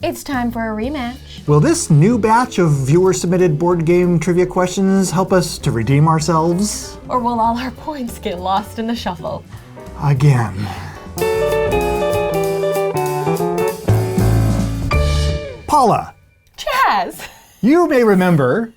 It's time for a rematch. Will this new batch of viewer-submitted board game trivia questions help us to redeem ourselves? Or will all our points get lost in the shuffle? Again. Paula. Chaz! You may remember.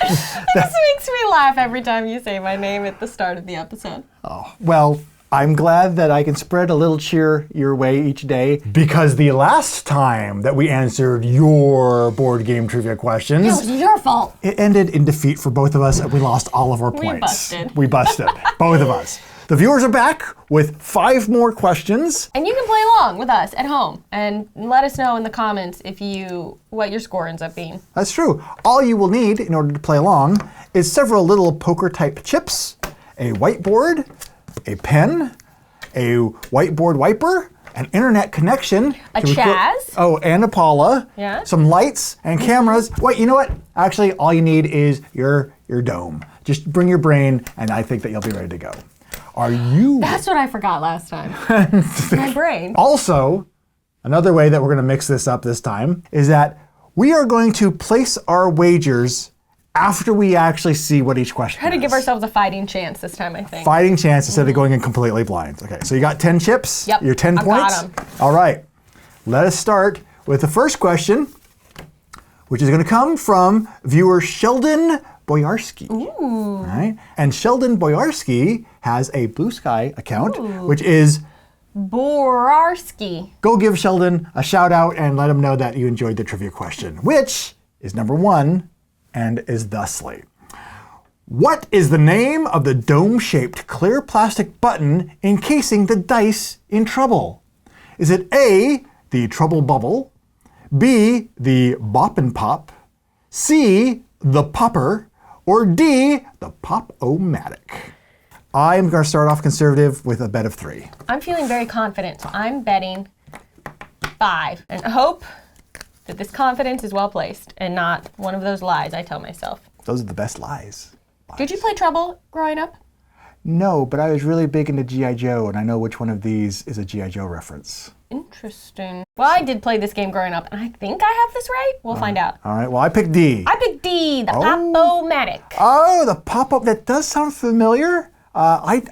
This makes me laugh every time you say my name at the start of the episode. Oh, well, I'm glad that I can spread a little cheer your way each day, because the last time that we answered your board game trivia questions, It was your fault. it ended in defeat for both of us, and we lost all of our points. We busted, both of us. The viewers are back with 5 more questions. And you can play along with us at home and let us know in the comments what your score ends up being. That's true. All you will need in order to play along is several little poker-type chips, a whiteboard, a pen, a whiteboard wiper, an internet connection. A Chaz. Oh, and a Paula. Yeah. Some lights and cameras. Wait, you know what? Actually, all you need is your dome. Just bring your brain, and I think that you'll be ready to go. Are you? That's what I forgot last time. My brain. Also, another way that we're going to mix this up this time is that we are going to place our wagers after we actually see what each question is. Try to give ourselves a fighting chance this time, I think. Fighting chance instead of going in completely blind. Okay, so you got 10 chips. Yep, Your 10 I've points. got 'em. All right, let us start with the first question, which is going to come from viewer Sheldon Boyarsky. Ooh. All right, and Sheldon Boyarsky has a Blue Sky account, which is Borarski. go give Sheldon a shout out and let him know that you enjoyed the trivia question, which is number 1 and is thusly. What is the name of the dome-shaped clear plastic button encasing the dice in Trouble? Is it A, the Trouble Bubble, B, the Bop and Pop, C, the Popper, or D, the Pop-O-Matic? I'm going to start off conservative with a bet of 3. I'm feeling very confident, so I'm betting 5. And I hope that this confidence is well placed and not one of those lies I tell myself. Those are the best lies. Did you play Trouble growing up? No, but I was really big into G.I. Joe, and I know which one of these is a G.I. Joe reference. Interesting. Well, I did play this game growing up, and I think I have this right. We'll find out. All right, well, I picked D. I picked D, the Pop-O-Matic. Oh, the pop-up. That does sound familiar. I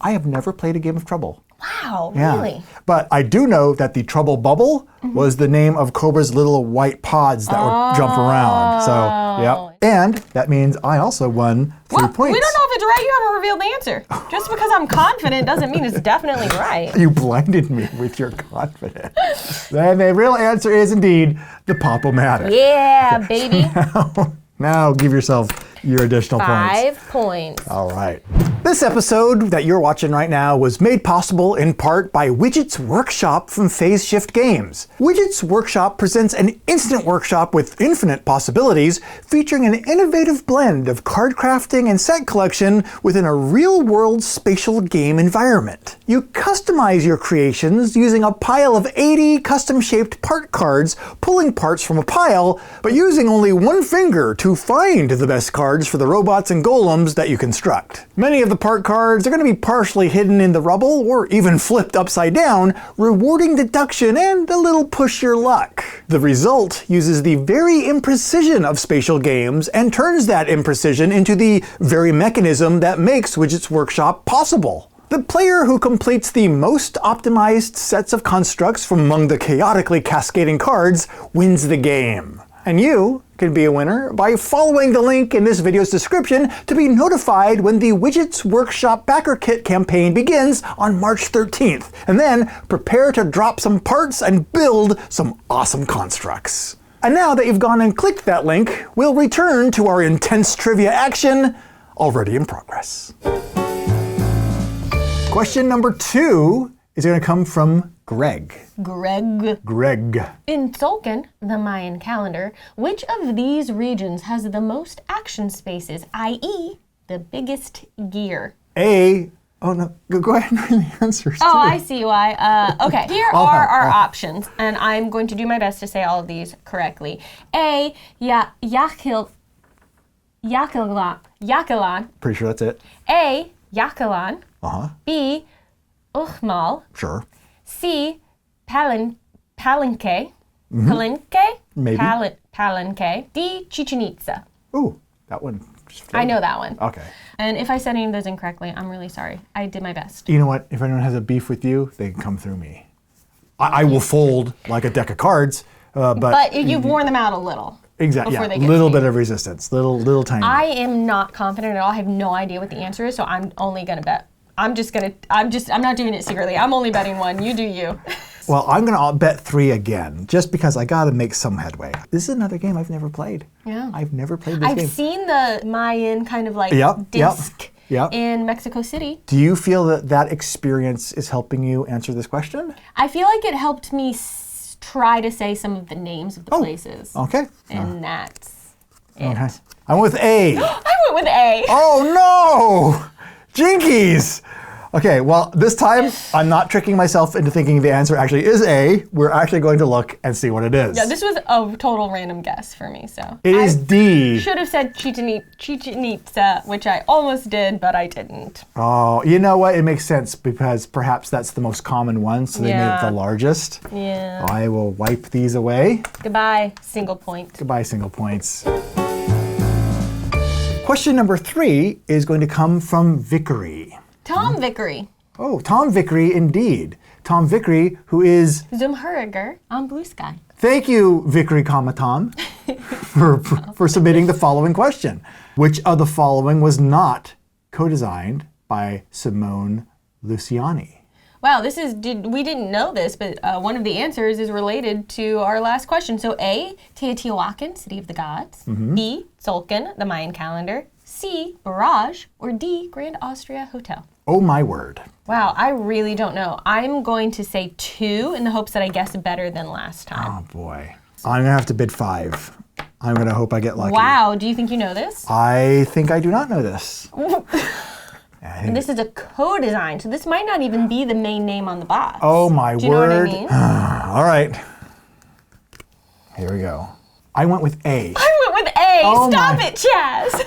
have never played a game of Trouble. Wow, Yeah. really? But I do know that the Trouble Bubble was the name of Cobra's little white pods that would jump around. So, yep. And that means I also won 3 Well, points. we don't know if it's right. You haven't revealed the answer. Just because I'm confident doesn't mean it's definitely right. You blinded me with your confidence. And the real answer is indeed the Pop-O-Matic. Yeah, baby. Now give yourself your additional points. 5 points. All right. This episode that you're watching right now was made possible in part by Widget's Workshop from Phase Shift Games. Widget's Workshop presents an instant workshop with infinite possibilities, featuring an innovative blend of card crafting and set collection within a real-world spatial game environment. You customize your creations using a pile of 80 custom-shaped part cards, pulling parts from a pile, but using only one finger to find the best cards for the robots and golems that you construct. Many of the part cards are going to be partially hidden in the rubble or even flipped upside down, rewarding deduction and a little push your luck. The result uses the very imprecision of spatial games and turns that imprecision into the very mechanism that makes Widget's Workshop possible. The player who completes the most optimized sets of constructs from among the chaotically cascading cards wins the game. And you can be a winner by following the link in this video's description to be notified when the Widget's Workshop Backer Kit campaign begins on March 13th. And then prepare to drop some parts and build some awesome constructs. And now that you've gone and clicked that link, we'll return to our intense trivia action already in progress. Question number 2 is going to come from Greg. Greg. In Tzolk'in, the Mayan calendar, which of these regions has the most action spaces, i.e., the biggest gear? A. Oh no, go ahead and read the answers. Oh, too. I see why. Okay, here are our options, and I'm going to do my best to say all of these correctly. A. Yakilan. Pretty sure that's it. A. Yakilan. Uh-huh. B. Uxmal. Sure. C. Palenque. Palenque? Maybe. Palenque. D. Chichen Itza. Ooh, that one. I know that one. Okay. And if I said any of those incorrectly, I'm really sorry. I did my best. You know what? If anyone has a beef with you, they can come through me. I will fold like a deck of cards, But you've worn them out a little. Exactly. Before Yeah. they get Little to me. bit of resistance. Little tiny. I am not confident at all. I have no idea what the answer is, so I'm only gonna bet. I'm not doing it secretly. I'm only betting one. You do you. Well, I'm gonna bet 3 again, just because I gotta make some headway. This is another game I've never played. Yeah. I've never played this I've game. seen the Mayan kind of like Yep, disc yep. in Mexico City. Do you feel that that experience is helping you answer this question? I feel like it helped me try to say some of the names of the places. Okay. And that's it. Okay. I went with A. I went with A. Oh no! Jinkies! Okay, well, this time I'm not tricking myself into thinking the answer actually is A. We're actually going to look and see what it is. Yeah, this was a total random guess for me, so. It is D. Should have said Chichen Itza, which I almost did, but I didn't. Oh, you know what? It makes sense because perhaps that's the most common one, so they made it Yeah. the largest. Yeah. I will wipe these away. Goodbye, single point. Goodbye, single points. Question number 3 is going to come from Vickery. Tom Vickery. Oh, Tom Vickery indeed. Tom Vickery, who is... Zumhuriger on Blue Sky. Thank you, Vickery, Tom, for submitting the following question. Which of the following was not co-designed by Simone Luciani? Wow, we didn't know this, but one of the answers is related to our last question. So A, Teotihuacan, City of the Gods. B, Tzolk'in, the Mayan calendar. C, Barrage. Or D, Grand Austria Hotel. Oh my word. Wow, I really don't know. I'm going to say 2 in the hopes that I guess better than last time. Oh boy. I'm gonna have to bid 5. I'm gonna hope I get lucky. Wow, do you think you know this? I think I do not know this. And this is a co-design, so this might not even be the main name on the box. Oh my word. Do you know what I mean? All right. Here we go. I went with A. I went with A. Oh Stop my. it, Chaz.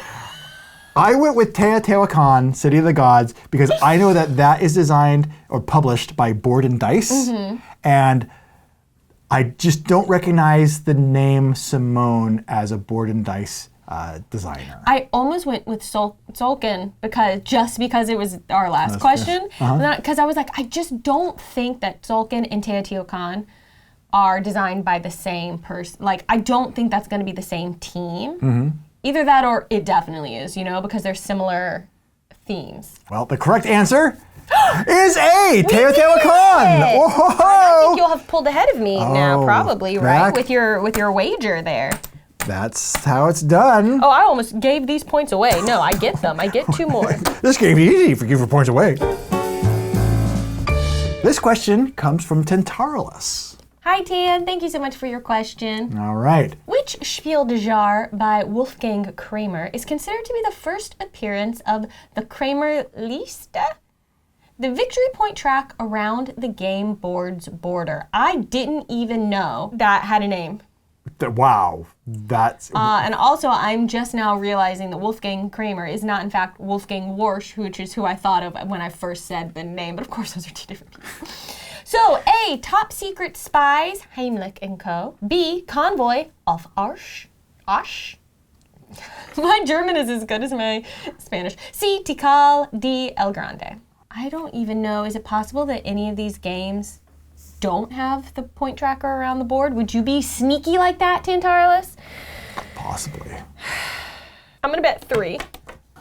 I went with Teotihuacan, City of the Gods, because I know that is designed or published by Board and Dice, and I just don't recognize the name Simone as a Board and Dice designer. I almost went with Tzolk'in because it was our last question. Because I was like, I just don't think that Tzolk'in and Teotihuacan are designed by the same person. Like, I don't think that's going to be the same team. Either that or it definitely is, because they're similar themes. Well, the correct answer is A, Teotihuacan. I think you'll have pulled ahead of me now, Oh, probably, right? that- With your wager there. That's how it's done. Oh, I almost gave these points away. No, I get them. I get 2 more. This game is easy for you for points away. This question comes from Tentarolus. Hi, Tan. Thank you so much for your question. All right. Which Spiel des Jahres by Wolfgang Kramer is considered to be the first appearance of the Kramer Liste? The victory point track around the game board's border. I didn't even know that had a name. Wow. That's... And also, I'm just now realizing that Wolfgang Kramer is not, in fact, Wolfgang Warsch, which is who I thought of when I first said the name. But of course, those are 2 different people. So, A, Top Secret Spies, Heimlich & Co. B, Convoy of Arsch. My German is as good as my Spanish. C, Tikal. D, El Grande. I don't even know, is it possible that any of these games don't have the point tracker around the board? Would you be sneaky like that, Tantarolus? Possibly. I'm gonna bet 3.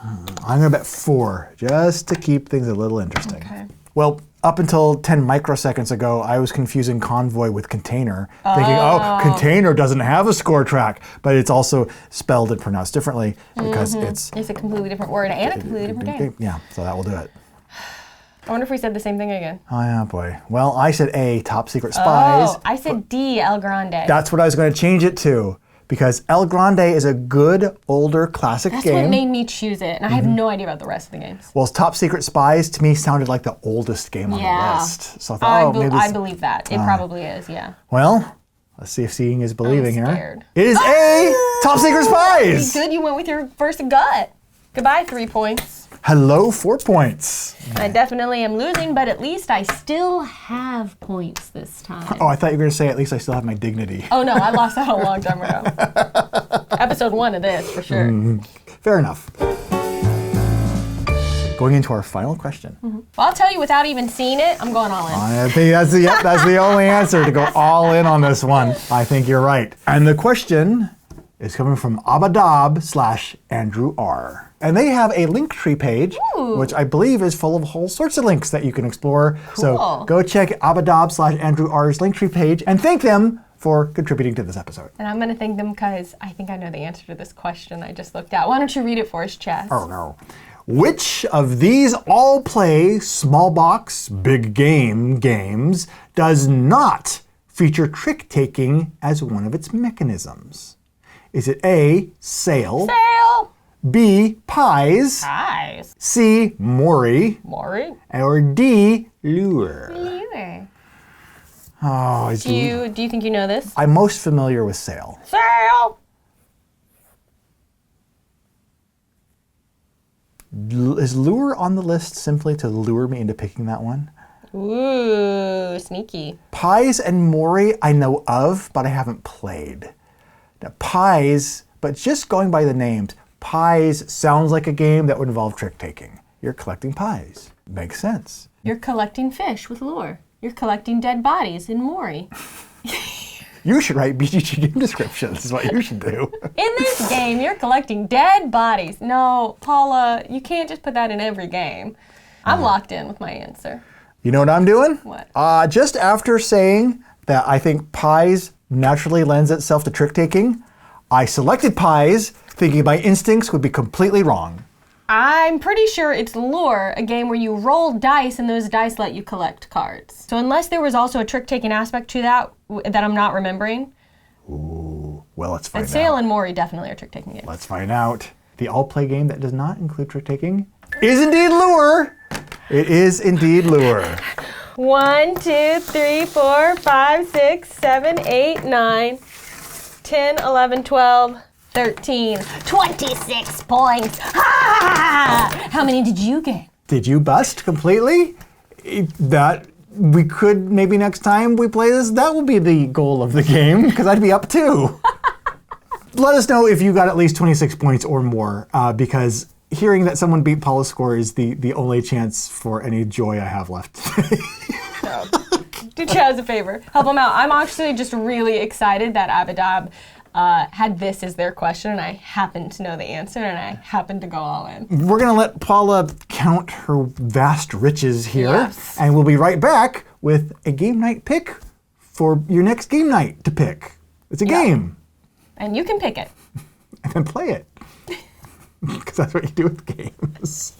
I'm going to bet 4, just to keep things a little interesting. Okay. Well, up until 10 microseconds ago, I was confusing convoy with container, thinking, container doesn't have a score track, but it's also spelled and pronounced differently because it's a completely different word and a completely different game. Yeah, so that will do it. I wonder if we said the same thing again. Oh, yeah, boy. Well, I said A, Top Secret Spies. Oh, I said D, El Grande. That's what I was going to change it to, because El Grande is a good, older, classic That's game. what made me choose it, and I have no idea about the rest of the games. Well, Top Secret Spies to me sounded like the oldest game on the list. So I thought, I believe that. It probably is, yeah. Well, let's see if seeing is believing I'm here. scared. It is A, Top Secret Spies. Good, you went with your first gut. Goodbye, 3 points. Hello, 4 points. I definitely am losing, but at least I still have points this time. Oh, I thought you were going to say at least I still have my dignity. Oh no, I lost that a long time ago. Episode 1 of this, for sure. Fair enough. Going into our final question. Well, I'll tell you without even seeing it, I'm going all in. I think that's the only answer, to go all in on this one. I think you're right. And the question is coming from Abadab/Andrew R. And they have a Linktree page, which I believe is full of whole sorts of links that you can explore. Cool. So go check Abadab/Andrew R's Linktree page and thank them for contributing to this episode. And I'm going to thank them because I think I know the answer to this question I just looked at. Why don't you read it for us, Chaz? Oh no. Which of these all play small box, big game games does not feature trick taking as one of its mechanisms? Is it A, sail, B, pies, C, mori, or D, lure? Oh, do you think you know this? I'm most familiar with sail. Sail! Is lure on the list simply to lure me into picking that one? Ooh, sneaky. Pies and mori I know of, but I haven't played. Now, pies, but just going by the names, pies sounds like a game that would involve trick-taking. You're collecting pies. Makes sense. You're collecting fish with lure. You're collecting dead bodies in mori. You should write BGG game descriptions, is what you should do. In this game, you're collecting dead bodies. No, Paula, you can't just put that in every game. I'm locked in with my answer. You know what I'm doing? What? Just after saying that I think pies naturally lends itself to trick-taking, I selected pies thinking my instincts would be completely wrong. I'm pretty sure it's lure, a game where you roll dice and those dice let you collect cards. So unless there was also a trick-taking aspect to that that I'm not remembering. Ooh, well, let's find out. Sail and mori definitely are trick-taking games. Let's find out. The all-play game that does not include trick-taking is indeed lure. It is indeed lure. 1, 2, 3, 4, 5, 6, 7, 8, 9, 10, 11, 12, 13, 26 points. Ha! How many did you get? Did you bust completely? That we could, maybe next time we play this, that will be the goal of the game, because I'd be up too. Let us know if you got at least 26 points or more, because hearing that someone beat Paula's score is the only chance for any joy I have left today. Do Chaz a favor. Help him out. I'm actually just really excited that Abadab had this as their question, and I happen to know the answer, and I happen to go all in. We're going to let Paula count her vast riches here, yes. And we'll be right back with a game night pick for your next game night to pick. It's a game. And you can pick it. And then play it. Because that's what you do with games.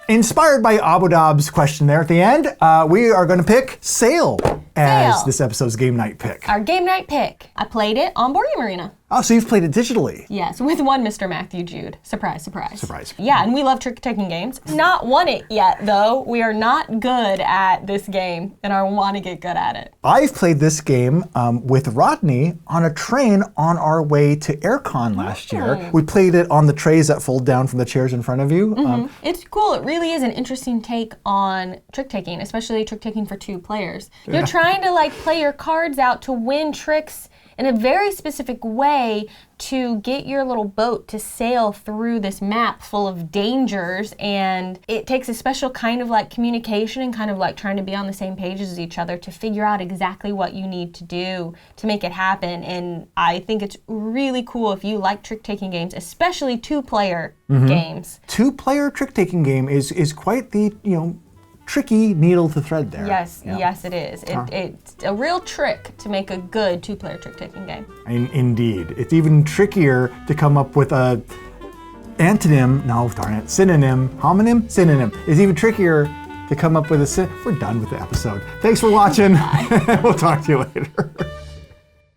Inspired by Abadab's question there at the end, we are going to pick Sail as this episode's game night pick. Our game night pick. I played it on Board Game Arena. Oh, so you've played it digitally? Yes, with one Mr. Matthew Jude. Surprise, surprise. Surprise. Yeah, and we love trick-taking games. Not won it yet, though. We are not good at this game, and I want to get good at it. I've played this game with Rodney on a train on our way to AirCon last year. We played it on the trays that fold down from the chairs in front of you. It's cool. It really is an interesting take on trick-taking, especially trick-taking for 2 players. You're trying to like play your cards out to win tricks in a very specific way to get your little boat to sail through this map full of dangers, and it takes a special kind of like communication and kind of like trying to be on the same page as each other to figure out exactly what you need to do to make it happen. And I think it's really cool if you like trick-taking games, especially 2-player games. 2-player trick-taking game is quite the, tricky needle to thread there. Yes, yes it is. It's a real trick to make a good 2-player trick-taking game. Indeed. It's even trickier to come up with a synonym, homonym? Synonym. It's even trickier to come up with a we're done with the episode. Thanks for watching. We'll talk to you later.